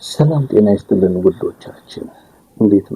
ሰላም ጤና ይስጥልን ውዶቻችን፣ እንዴት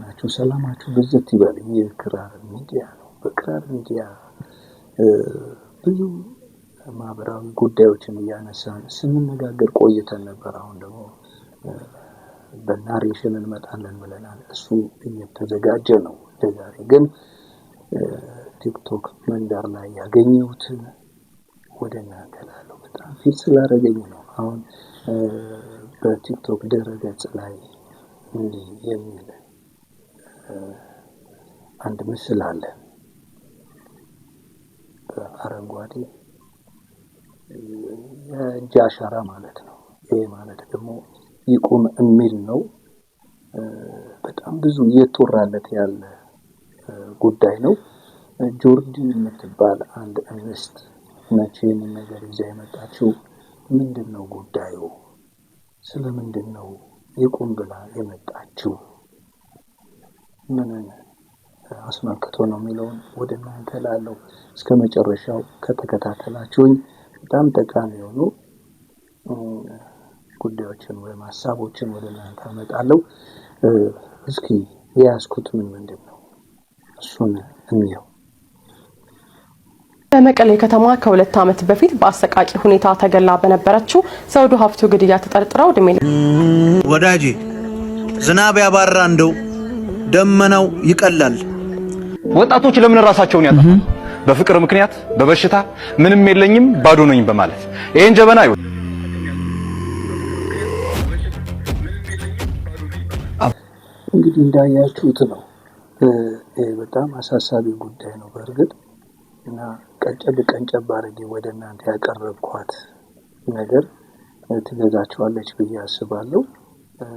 ናችሁ? ሰላማችሁ ብዝት ይበል። የክራር ሚዲያ ነው። በክራር ሚዲያ ብዙ ማህበራዊ ጉዳዮችን እያነሳን ስንነጋገር ቆይተን ነበር። አሁን ደግሞ በናሬሽን እንመጣለን ብለናል። እሱ እየተዘጋጀ ነው። ለዛሬ ግን ቲክቶክ መንደር ላይ ያገኘሁትን ወደ እናንተ ላለው በጣም ፊት ስላደረገኝ ነው። አሁን በቲክቶክ ድረገጽ ላይ እንዲህ የሚል አንድ ምስል አለ። አረንጓዴ የእጅ አሻራ ማለት ነው። ይሄ ማለት ደግሞ ይቁም የሚል ነው። በጣም ብዙ እየተወራለት ያለ ጉዳይ ነው። ጆርዲ የምትባል አንድ እንስት ነች ይህንን ነገር ይዛ የመጣችው። ምንድን ነው ጉዳዩ? ስለምንድን ነው ይቁም ብላ የመጣችው? ምን አስመልክቶ ነው የሚለውን ወደ እናንተ ላለው እስከ መጨረሻው ከተከታተላችሁኝ በጣም ጠቃሚ የሆኑ ጉዳዮችን ወይም ሀሳቦችን ወደ እናንተ አመጣለሁ። እስኪ የያዝኩት ምንድን ነው እሱን እንየው። በመቀሌ ከተማ ከ2 ዓመት በፊት በአሰቃቂ ሁኔታ ተገላ በነበረችው ዘውዱ ሀፍቱ ግድያ ተጠርጥረው ወዳጄ ዝናብ ያባራ እንደው ደመናው ይቀላል። ወጣቶች ለምን ራሳቸውን ያጠፋ? በፍቅር ምክንያት በበሽታ ምንም የለኝም ባዶ ነኝ በማለት ይሄን ጀበና እንግዲህ እንዳያችሁት ነው። በጣም አሳሳቢ ጉዳይ ነው በእርግጥ እና ቀንጨብ አድርጌ ወደ እናንተ ያቀረብኳት ነገር ትገዛችኋለች ብዬ አስባለሁ።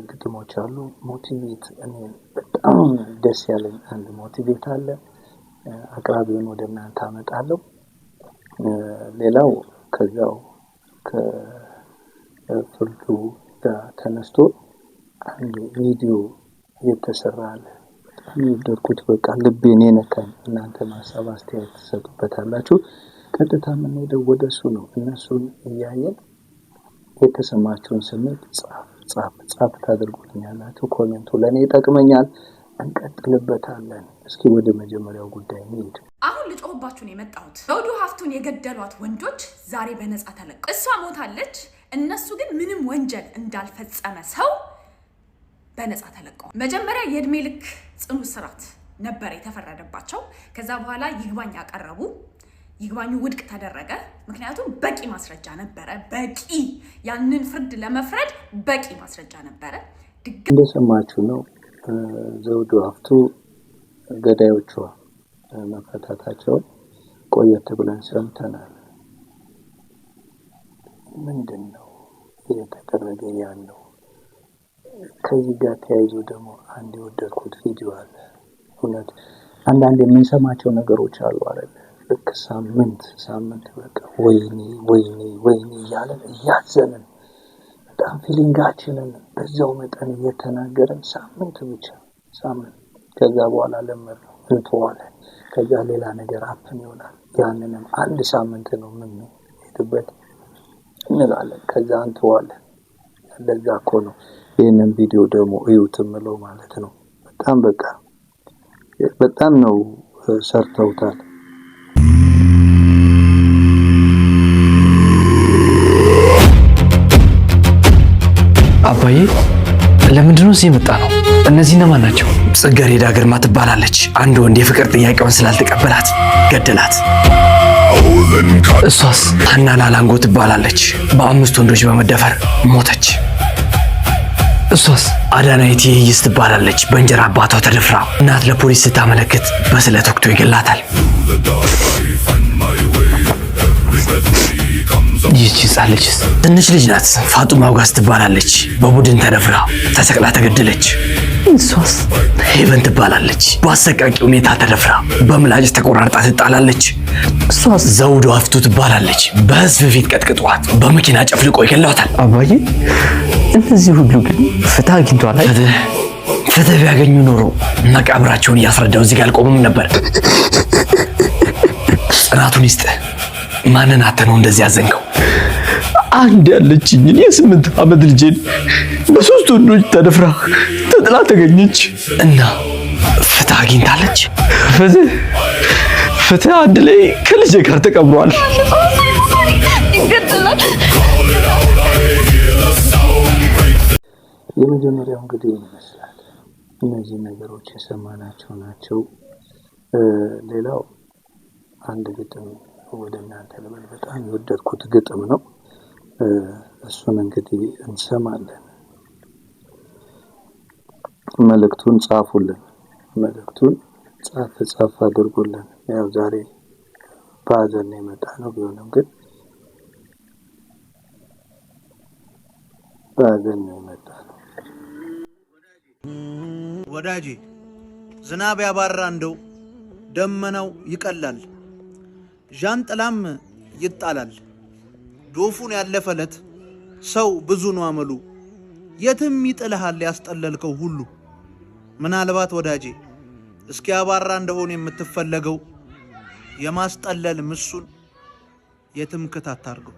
ግጥሞች አሉ። ሞቲቬት እኔ በጣም ደስ ያለኝ አንድ ሞቲቬት አለ። አቅራቢውን ወደ እናንተ አመጣለሁ። ሌላው ከዛው ከፍርዱ ጋር ተነስቶ አንድ ቪዲዮ የተሰራ አለ። የወደድኩት በቃ ልቤን የነካኝ። እናንተ ማሳብ አስተያየት ትሰጡበታላችሁ። ቀጥታ የምንሄደው ወደ እሱ ነው። እነሱን እያየን የተሰማችሁን ስሜት ጻፍ ታደርጉልኛላችሁ። ኮሜንቱ ለእኔ ይጠቅመኛል። እንቀጥልበታለን። እስኪ ወደ መጀመሪያው ጉዳይ እንሂድ። አሁን ልጮህባችሁ ነው የመጣሁት። ዘውዱ ሀፍቱን የገደሏት ወንዶች ዛሬ በነፃ ተለቀቁ። እሷ ሞታለች። እነሱ ግን ምንም ወንጀል እንዳልፈጸመ ሰው በነፃ ተለቀቁ። መጀመሪያ የእድሜ ልክ ጽኑ እስራት ነበር የተፈረደባቸው። ከዛ በኋላ ይግባኝ ያቀረቡ። ይግባኙ ውድቅ ተደረገ። ምክንያቱም በቂ ማስረጃ ነበረ። ያንን ፍርድ ለመፍረድ በቂ ማስረጃ ነበረ። እንደሰማችሁ ነው ዘውዱ ሀፍቱ ገዳዮቿ መፈታታቸውን ቆየት ብለን ሰምተናል። ምንድን ነው እየተደረገ ያለው? ከዚህ ጋር ተያይዞ ደግሞ አንድ የወደድኩት ቪዲዮ አለ። እውነት አንዳንድ የምንሰማቸው ነገሮች አሉ አይደል? ልክ ሳምንት በቃ ወይኔ እያለን እያዘንን በጣም ፊሊንጋችንን በዛው መጠን እየተናገርን ሳምንት ከዛ በኋላ ለመድነው እንተዋለን። ከዛ ሌላ ነገር አፕን ይሆናል። ያንንም አንድ ሳምንት ነው የምንሄድበት እንላለን። ከዛ እንተዋለን። ለዛ እኮ ነው ይህንን ቪዲዮ ደግሞ እዩት የምለው ማለት ነው። በጣም ነው ሰርተውታል። አባዬ ለምንድነው እዚህ የመጣ ነው? እነዚህ እነማን ናቸው? ጽጌረዳ ግርማ ትባላለች። አንድ ወንድ የፍቅር ጥያቄውን ስላልተቀበላት ገደላት። እሷስ? ሀና ላላንጎ ትባላለች። በ5 ወንዶች በመደፈር ሞተች። እሷስ? አዳናይት ይይስ ትባላለች። በእንጀራ አባቷ ተደፍራ እናት ለፖሊስ ስታመለክት በስለት ወቅቶ ይገላታል። ይህቺ ህጻን ልጅስ? ትንሽ ልጅ ናት። ፋጡማ ውጋስ ትባላለች። በቡድን ተደፍራ ተሰቅላ ተገደለች። እሷስ? ሄቨን ትባላለች። በአሰቃቂ ሁኔታ ተደፍራ በምላጭ ተቆራርጣ ትጣላለች። እሷስ? ዘውዱ ሀፍቱ ትባላለች። በህዝብ ፊት ቀጥቅጧት በመኪና ጨፍልቆ ይገላታል። አባዬ እነዚህ ሁሉ ግን ፍትህ አግኝቷል? ፍትህ ቢያገኙ ኖሮ መቃብራቸውን እያስረዳው እዚህ ጋር አልቆምም ነበር። ጽናቱን ይስጥ። ማንን አተነው እንደዚህ ያዘንከው? አንድ ያለችኝ የ8 ዓመት ልጄን በ3 ወንዶች ተደፍራ ተጥላ ተገኘች እና ፍትህ አግኝታለች። ፍትህ አንድ ላይ ከልጄ ጋር ተቀብሯል። የመጀመሪያው እንግዲህ ይመስላል እነዚህ ነገሮች የሰማናቸው ናቸው። ሌላው አንድ ግጥም ወደ እናንተ ልበል። በጣም የወደድኩት ግጥም ነው። እሱን እንግዲህ እንሰማለን። መልእክቱን ጻፉልን። መልእክቱን ጻፍ አድርጉልን። ያው ዛሬ በሀዘን የመጣ ነው ቢሆንም ግን በሀዘን የመጣ ነው። ወዳጄ ዝናብ ያባራ እንደው ደመናው ይቀላል፣ ዣንጥላም ይጣላል። ዶፉን ያለፈለት ሰው ብዙ ነው አመሉ፣ የትም ይጥልሃል ያስጠለልከው ሁሉ። ምናልባት ወዳጄ እስኪ ያባራ እንደሆነ የምትፈለገው የማስጠለል ምሱን የትም ክታት አድርገው።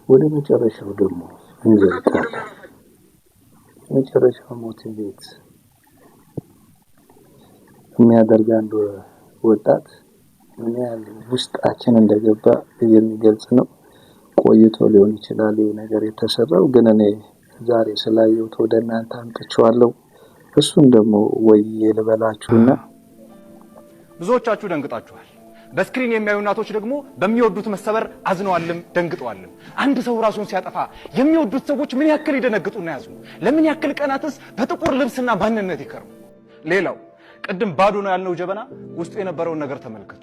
ወደ መጨረሻው ደግሞ እንዘልቃለን። መጨረሻው ሞቲቬት የሚያደርግ አንድ ወጣት ምን ያህል ውስጣችን እንደገባ የሚገልጽ ነው። ቆይቶ ሊሆን ይችላል ይሄ ነገር የተሰራው፣ ግን እኔ ዛሬ ስላየሁት ወደ እናንተ አምጥቼዋለሁ። እሱን ደግሞ ወይዬ ልበላችሁና ብዙዎቻችሁ ደንግጣችኋል። በስክሪን የሚያዩ እናቶች ደግሞ በሚወዱት መሰበር አዝነዋልም ደንግጠዋልም። አንድ ሰው ራሱን ሲያጠፋ የሚወዱት ሰዎች ምን ያክል ይደነግጡና ያዝኑ? ለምን ያክል ቀናትስ በጥቁር ልብስና ባንነት ይከርሙ? ሌላው ቅድም ባዶ ነው ያልነው ጀበና ውስጡ የነበረውን ነገር ተመልከቱ።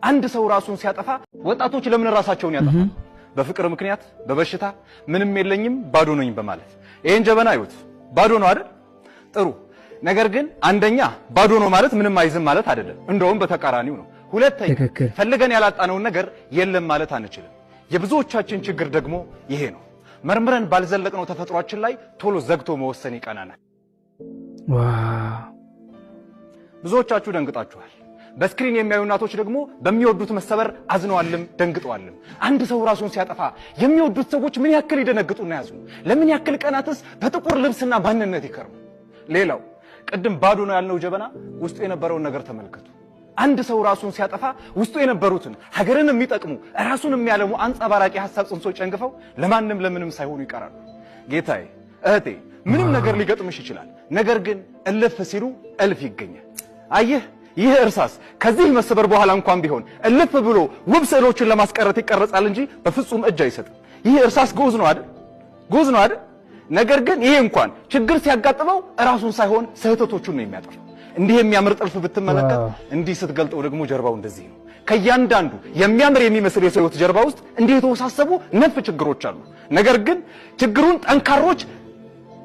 አንድ ሰው ራሱን ሲያጠፋ ወጣቶች ለምን ራሳቸውን ያጠፋሉ? በፍቅር ምክንያት፣ በበሽታ ምንም የለኝም ባዶ ነኝ በማለት። ይሄን ጀበና ይሁት ባዶ ነው አይደል? ጥሩ። ነገር ግን አንደኛ ባዶ ነው ማለት ምንም አይዝም ማለት አይደለም። እንደውም በተቃራኒው ነው። ሁለተኛ ፈልገን ያላጣነውን ነገር የለም ማለት አንችልም። የብዙዎቻችን ችግር ደግሞ ይሄ ነው። መርምረን ባልዘለቅነው ተፈጥሯችን ላይ ቶሎ ዘግቶ መወሰን ይቀናናል። ብዙዎቻችሁ ደንግጣችኋል። በስክሪን የሚያዩ እናቶች ደግሞ በሚወዱት መሰበር አዝነዋልም ደንግጠዋልም። አንድ ሰው ራሱን ሲያጠፋ የሚወዱት ሰዎች ምን ያክል ይደነግጡና ያዝኑ? ለምን ያክል ቀናትስ በጥቁር ልብስና ባንነት ይከርሙ? ሌላው ቅድም ባዶ ነው ያልነው ጀበና ውስጡ የነበረውን ነገር ተመልከቱ። አንድ ሰው ራሱን ሲያጠፋ ውስጡ የነበሩትን ሀገርን የሚጠቅሙ ራሱን የሚያለሙ አንጸባራቂ ሐሳብ ጽንሶች ጨንግፈው ለማንም ለምንም ሳይሆኑ ይቀራሉ። ጌታዬ፣ እህቴ፣ ምንም ነገር ሊገጥምሽ ይችላል። ነገር ግን እልፍ ሲሉ እልፍ ይገኛል። አየህ፣ ይህ እርሳስ ከዚህ መሰበር በኋላ እንኳን ቢሆን እልፍ ብሎ ውብ ስዕሎችን ለማስቀረት ይቀርጻል እንጂ በፍጹም እጅ አይሰጥም። ይህ እርሳስ ጎዝ ነው አይደል? ጎዝ ነው አይደል? ነገር ግን ይሄ እንኳን ችግር ሲያጋጥመው ራሱን ሳይሆን ስህተቶቹን ነው የሚያጠፋው። እንዲህ የሚያምር ጥልፍ ብትመለከት እንዲህ ስትገልጠው ደግሞ ጀርባው እንደዚህ ነው። ከእያንዳንዱ የሚያምር የሚመስል የሰው ሕይወት ጀርባ ውስጥ እንዲህ የተወሳሰቡ ነፍ ችግሮች አሉ። ነገር ግን ችግሩን ጠንካሮች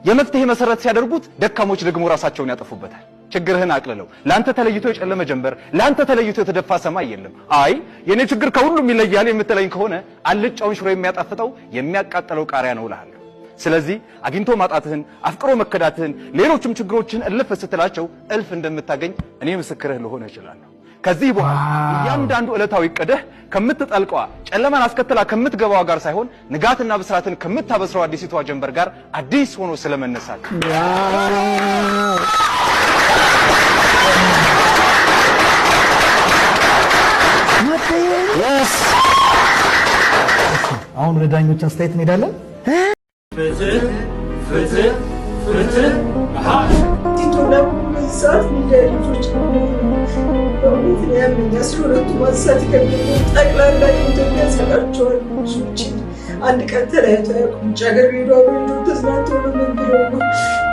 የመፍትሄ መሰረት ሲያደርጉት፣ ደካሞች ደግሞ ራሳቸውን ያጠፉበታል። ችግርህን አቅልለው ላንተ ተለይቶ የጨለመ ጀንበር፣ ላንተ ተለይቶ የተደፋ ሰማይ የለም። አይ የኔ ችግር ከሁሉም ይለያል የምትለኝ ከሆነ አልጫውን ሽሮ የሚያጣፍጠው የሚያቃጥለው ቃሪያ ነው እልሃለሁ። ስለዚህ አግኝቶ ማጣትህን፣ አፍቅሮ መከዳትህን፣ ሌሎችም ችግሮችን እልፍ ስትላቸው እልፍ እንደምታገኝ እኔ ምስክርህ ልሆን እችላለሁ። ከዚህ በኋላ እያንዳንዱ ዕለታዊ ዕቅድህ ከምትጠልቀዋ ጨለማን አስከትላ ከምትገባዋ ጋር ሳይሆን ንጋትና ብስራትን ከምታበስረው አዲሲቷ ጀንበር ጋር አዲስ ሆኖ ስለመነሳት አሁን ወደ ዳኞች አስተያየት እንሄዳለን። ፍትህ ፍትህ ፍትህ ሰዓት ሚዲያ ልጆች በእውነት ያምኛ ስለሁለቱ ማንሳት ከሚሆን ጠቅላላ ኢትዮጵያ ያሰቃቸዋል። ልጆችን አንድ ቀን ተለያይቶ ያውቁም። ውጭ ሀገር ሄዱ አብሮ ተዝናንቶ ነው ምን ብለው ነው።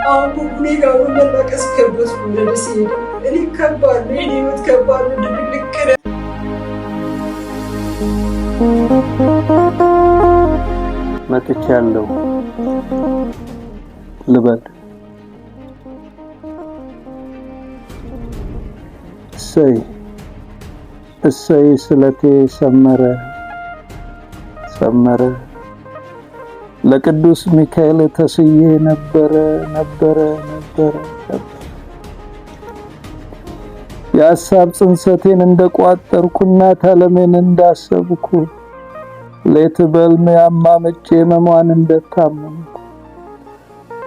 አሁን ቡቡኔ ጋር አብሮ መላቀስ ከብዶት ወደ ደሴ ሄደ። እኔ ከባድ ነው፣ የኔ ህይወት ከባድ ነው። ድብልቅ መጥቻለሁ ልበል። እሰይ ስለቴ ሰመረ ሰመረ፣ ለቅዱስ ሚካኤል ተስዬ ነበረ የሐሳብ ጽንሰቴን እንደቋጠርኩና ዓለሜን እንዳሰብኩ ሌት በልሜ አማምጬ መሟን እንደታመንኩ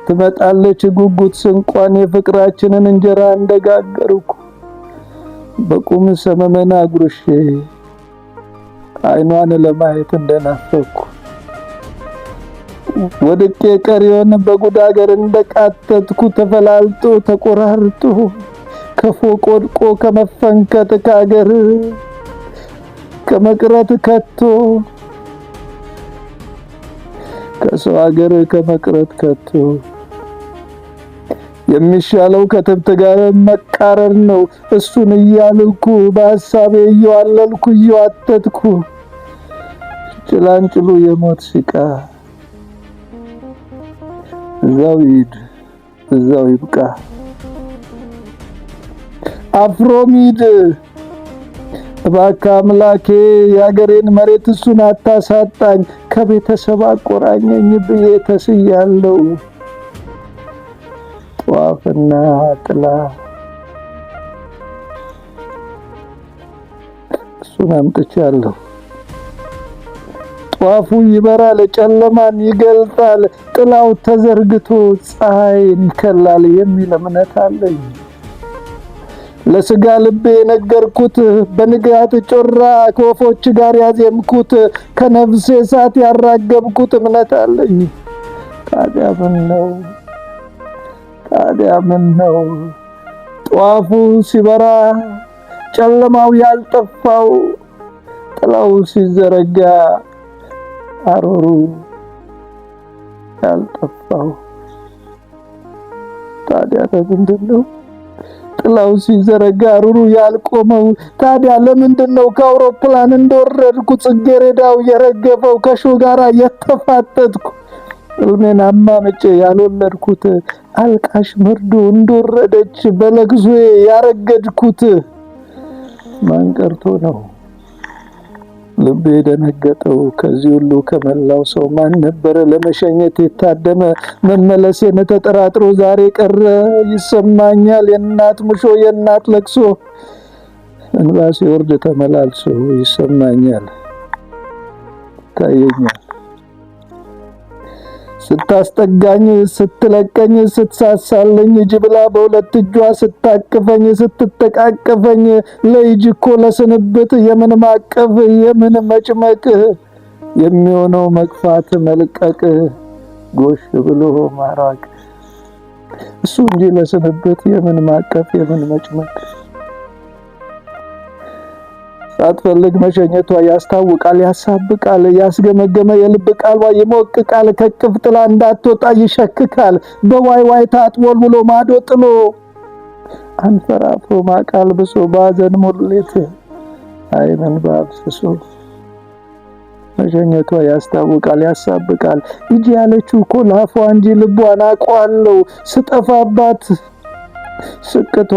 ትመጣለች ጉጉት ስንቋን የፍቅራችንን እንጀራ እንደጋገርኩ በቁም ሰመመና ጉርሼ አይኗን ለማየት እንደናፈኩ ወድቄ ቀሪውን በጉዳገር እንደቃተትኩ ተፈላልጦ ተቆራርጦ ከፎቅ ወድቆ ከመፈንከት ከአገር ከመቅረት ከቶ ከሰው አገር ከመቅረት ከቶ የሚሻለው ከትብት ጋር መቃረን ነው። እሱን እያልኩ በሐሳቤ እየዋለልኩ እየዋተትኩ ጭላንጭሉ የሞት ሲቃ እዛው ይድ እዛው ይብቃ። አፍሮሚድ እባክህ አምላኬ የአገሬን መሬት እሱን አታሳጣኝ፣ ከቤተሰብ አቆራኘኝ ብዬ ተስያለሁ። ጧፍና ጥላ እሱን አምጥቻለሁ። ጧፉ ይበራል፣ ጨለማን ይገልጣል፣ ጥላው ተዘርግቶ ፀሐይን ይከላል የሚል እምነት አለኝ። ለስጋ ልቤ የነገርኩት በንጋት ጮራ ከወፎች ጋር ያዜምኩት ከነፍሴ እሳት ያራገብኩት እምነት አለኝ። ታዲያ ምን ነው ጧፉ ሲበራ ጨለማው ያልጠፋው፣ ጥላው ሲዘረጋ አሮሩ ያልጠፋው? ታዲያ ለምንድን ነው ጥላው ሲዘረጋ አሮሩ ያልቆመው? ታዲያ ለምንድን ነው ከአውሮፕላን እንደወረድኩ ጽጌረዳው የረገፈው? ከሾህ ጋር የተፋጠጥኩ ሕልሜን አማምጬ ያልወለድኩት አልቃሽ መርዶ እንደወረደች በለቅሶዬ ያረገድኩት ማን ቀርቶ ነው? ልቤ የደነገጠው ከዚህ ሁሉ ከመላው ሰው ማን ነበረ ለመሸኘት የታደመ? መመለሴን ተጠራጥሮ ዛሬ ቀረ። ይሰማኛል የእናት ሙሾ የእናት ለቅሶ፣ እንባ ሲወርድ ተመላልሶ ይሰማኛል ታየኛል። ስታስጠጋኝ ስትለቀኝ ስትሳሳለኝ እጅ ብላ በሁለት እጇ ስታቅፈኝ ስትተቃቀፈኝ ለእጅ እኮ ለስንብት የምን ማቀፍ የምን መጭመቅ የሚሆነው መግፋት መልቀቅ ጎሽ ብሎ ማራቅ እሱ እንጂ ለስንብት የምን ማቀፍ የምን መጭመቅ። ሳትፈልግ መሸኘቷ ያስታውቃል ያሳብቃል። ያስገመገመ የልብ ቃሏ ይሞቅቃል። ከቅፍ ጥላ እንዳትወጣ ይሸክካል። በዋይ ዋይ ታጥቦልብሎ ማዶ ጥሎ አንፈራፍሮ ማቃል ብሶ ባዘን ሙሌት አይንን ባብስሶ መሸኘቷ ያስታውቃል ያሳብቃል። እጅ ያለችው እኮ ላፏ እንጂ ልቧን አውቀዋለሁ። ስጠፋባት ስቅቷ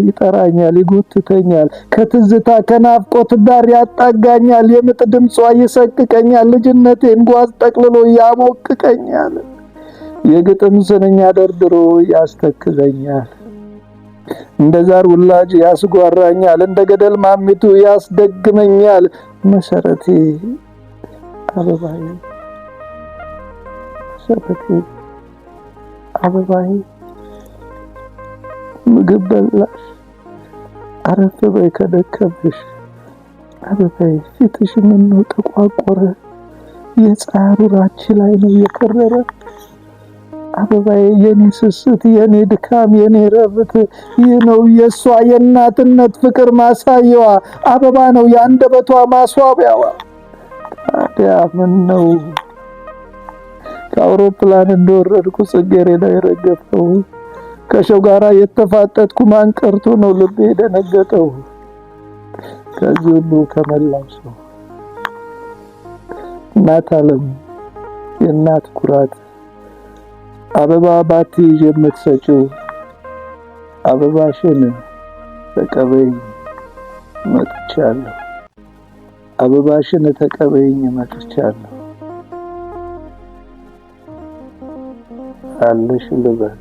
ይጠራኛል ይጎትተኛል። ከትዝታ ከናፍቆት ዳር ያጣጋኛል። የምጥ ድምጿ ይሰቅቀኛል። ልጅነቴን ጓዝ ጠቅልሎ ያሞቅቀኛል። የግጥም ስንኛ ደርድሮ ያስተክዘኛል። እንደ ዛር ውላጅ ያስጓራኛል። እንደ ገደል ማሚቱ ያስደግመኛል። መሰረቴ አበባዬ መሰረቴ አበባዬ ምግብ በላሽ አረፍ በይ ከደከምሽ አበባዬ ፊትሽ ምነው ተቋቆረ? የፀሐይ ሐሩራች ላይ ነው የከረረ። አበባዬ የኔ ስስት የኔ ድካም የኔ ረብት ይህ ነው የሷ የእናትነት ፍቅር ማሳየዋ። አበባ ነው የአንደበቷ ማስዋቢያዋ። ታዲያ ምን ነው ከአውሮፕላን እንደወረድኩ ጽጌረዳ የረገፈው? ከሰው ጋራ የተፋጠጥኩ ማን ቀርቶ ነው ልቤ የደነገጠው? ከዚህ ሁሉ ከመላው ሰው እናት ዓለም የእናት ኩራት አበባ ባትይዥ የምትሰጪው አበባሽን ተቀበይኝ መጥቻለሁ። አበባሽን ተቀበይኝ መጥቻለሁ። አለሽ ልበል